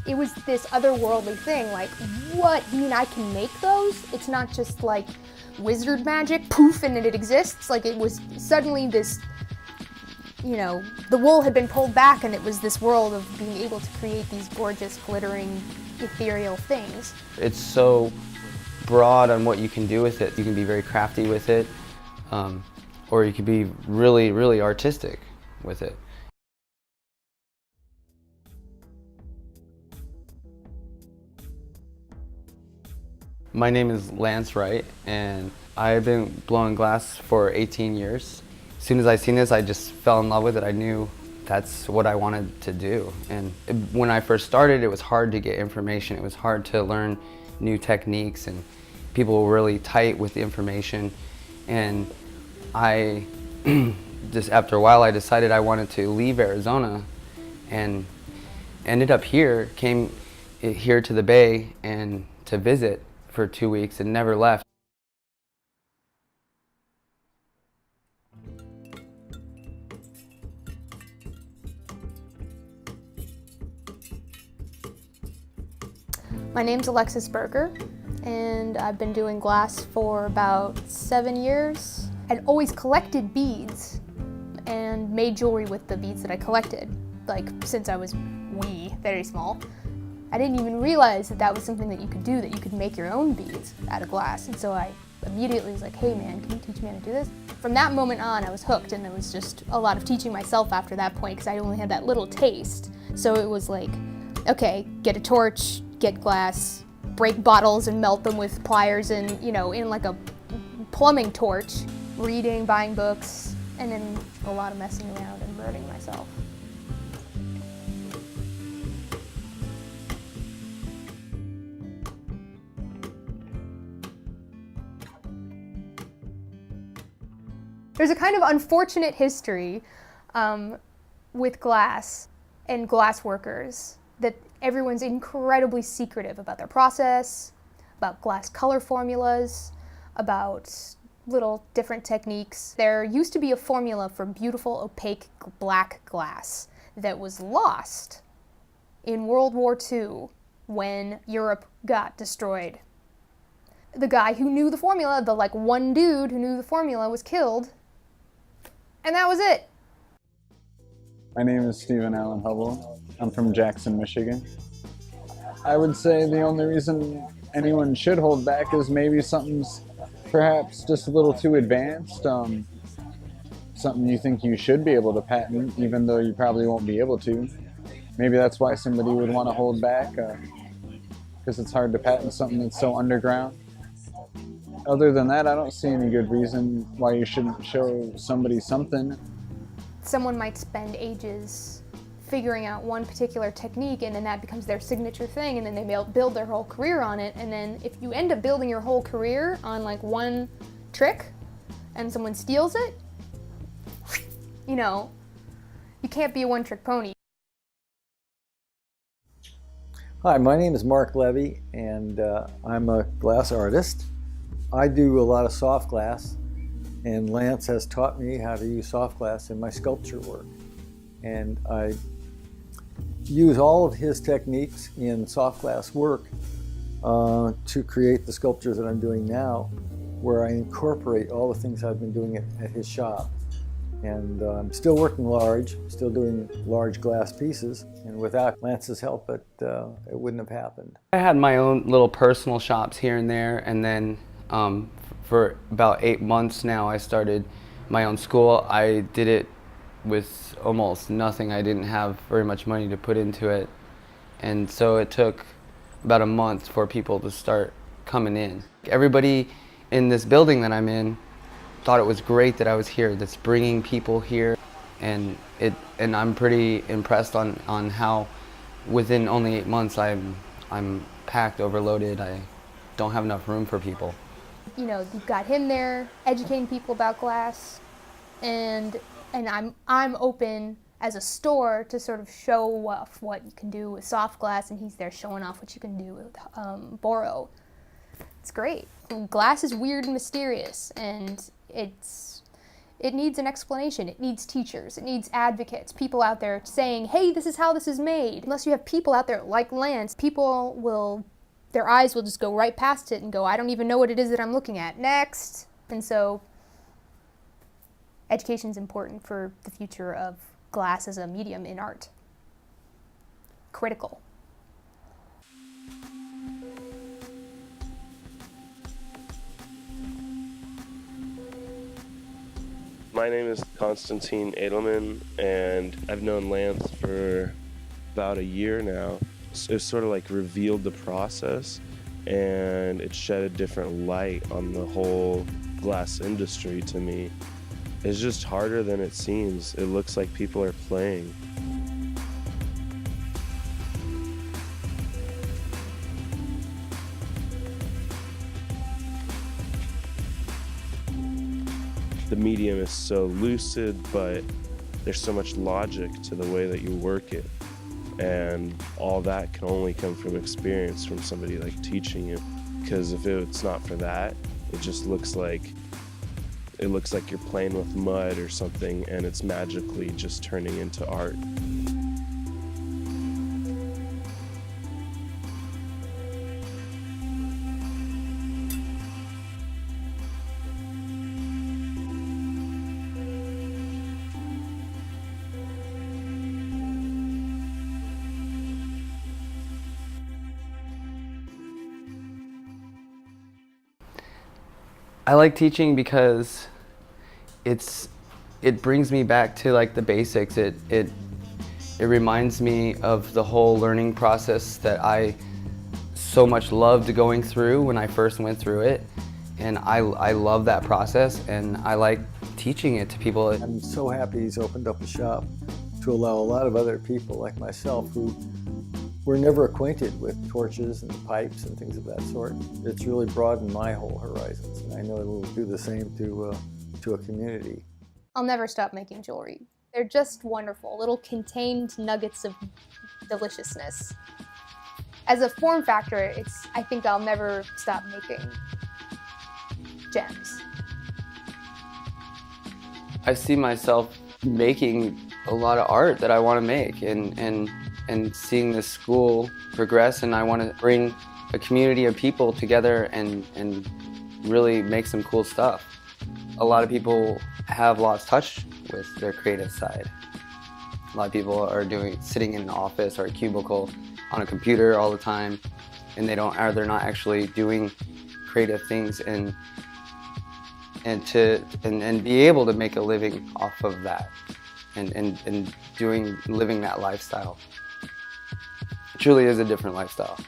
It was this otherworldly thing, like, what? You mean I can make those? It's not just like wizard magic, poof, and it exists. Like, it was suddenly this, you know, the wool had been pulled back and it was this world of being able to create these gorgeous, glittering, ethereal things. It's so broad on what you can do with it. You can be very crafty with it, or you can be really, really artistic with it. My name is Lance Wright, and I've been blowing glass for 18 years. As soon as I seen this, I just fell in love with it. I knew that's what I wanted to do. And when I first started, it was hard to get information. It was hard to learn new techniques, and people were really tight with the information. And I, just after a while, I decided I wanted to leave Arizona and ended up here, came here to the Bay and to visit for 2 weeks and never left. My name's Alexis Berger, and I've been doing glass for about 7 years. I'd always collected beads and made jewelry with the beads that I collected, like since I was very small. I didn't even realize that that was something that you could do, that you could make your own beads out of glass. And so I immediately was like, hey man, can you teach me how to do this? From that moment on, I was hooked, and it was just a lot of teaching myself after that point, because I only had that little taste. So it was like, okay, get a torch, get glass, break bottles and melt them with pliers and, you know, in like a plumbing torch, reading, buying books, and then a lot of messing around and burning myself. There's a kind of unfortunate history with glass and glass workers, that everyone's incredibly secretive about their process, about glass color formulas, about little different techniques. There used to be a formula for beautiful opaque black glass that was lost in World War II when Europe got destroyed. The guy who knew the formula, the like one dude who knew the formula, was killed, and that was it. My name is Stephen Allen Hubble. I'm from Jackson, Michigan. I would say the only reason anyone should hold back is maybe something's perhaps just a little too advanced, something you think you should be able to patent, even though you probably won't be able to. Maybe that's why somebody would want to hold back, because it's hard to patent something that's so underground. Other than that, I don't see any good reason why you shouldn't show somebody something. Someone might spend ages figuring out one particular technique, and then that becomes their signature thing, and then they build their whole career on it. And then if you end up building your whole career on like one trick and someone steals it, you know, you can't be a one-trick pony. Hi, my name is Mark Levy, and I'm a glass artist. I do a lot of soft glass, and Lance has taught me how to use soft glass in my sculpture work. And I use all of his techniques in soft glass work to create the sculptures that I'm doing now, where I incorporate all the things I've been doing at his shop. And I'm still working large, still doing large glass pieces, and without Lance's help, it wouldn't have happened. I had my own little personal shops here and there, and then for about 8 months now, I started my own school. I did it with almost nothing. I didn't have very much money to put into it, and so it took about a month for people to start coming in. Everybody in this building that I'm in thought it was great that I was here, that's bringing people here, and I'm pretty impressed on how within only 8 months I'm packed, overloaded. I don't have enough room for people. You know, you've got him there educating people about glass, and I'm open as a store to sort of show off what you can do with soft glass, and he's there showing off what you can do with boro. It's great. Glass is weird and mysterious, and it's It needs an explanation. It needs teachers. It needs advocates, people out there saying, hey, this is how this is made. Unless you have people out there like Lance, their eyes will just go right past it and go, I don't even know what it is that I'm looking at. Next. And so education is important for the future of glass as a medium in art. Critical. My name is Konstantin Edelman, and I've known Lance for about a year now. It sort of like revealed the process, and it shed a different light on the whole glass industry to me. It's just harder than it seems. It looks like people are playing. The medium is so lucid, but there's so much logic to the way that you work it. And all that can only come from experience, from somebody like teaching you. Because if it's not for that, it just looks like you're playing with mud or something, and it's magically just turning into art. I like teaching because it brings me back to like the basics. It reminds me of the whole learning process that I so much loved going through when I first went through it, and I love that process, and I like teaching it to people. I'm so happy he's opened up a shop to allow a lot of other people like myself who were never acquainted with torches and pipes and things of that sort. It's really broadened my whole horizons, and I know it will do the same to a community. I'll never stop making jewelry. They're just wonderful, little contained nuggets of deliciousness. As a form factor, I think I'll never stop making gems. I see myself making a lot of art that I want to make, and seeing this school progress, and I want to bring a community of people together and really make some cool stuff. A lot of people have lost touch with their creative side. A lot of people are sitting in an office or a cubicle on a computer all the time, and they're not actually doing creative things and be able to make a living off of that and living that lifestyle. It truly is a different lifestyle.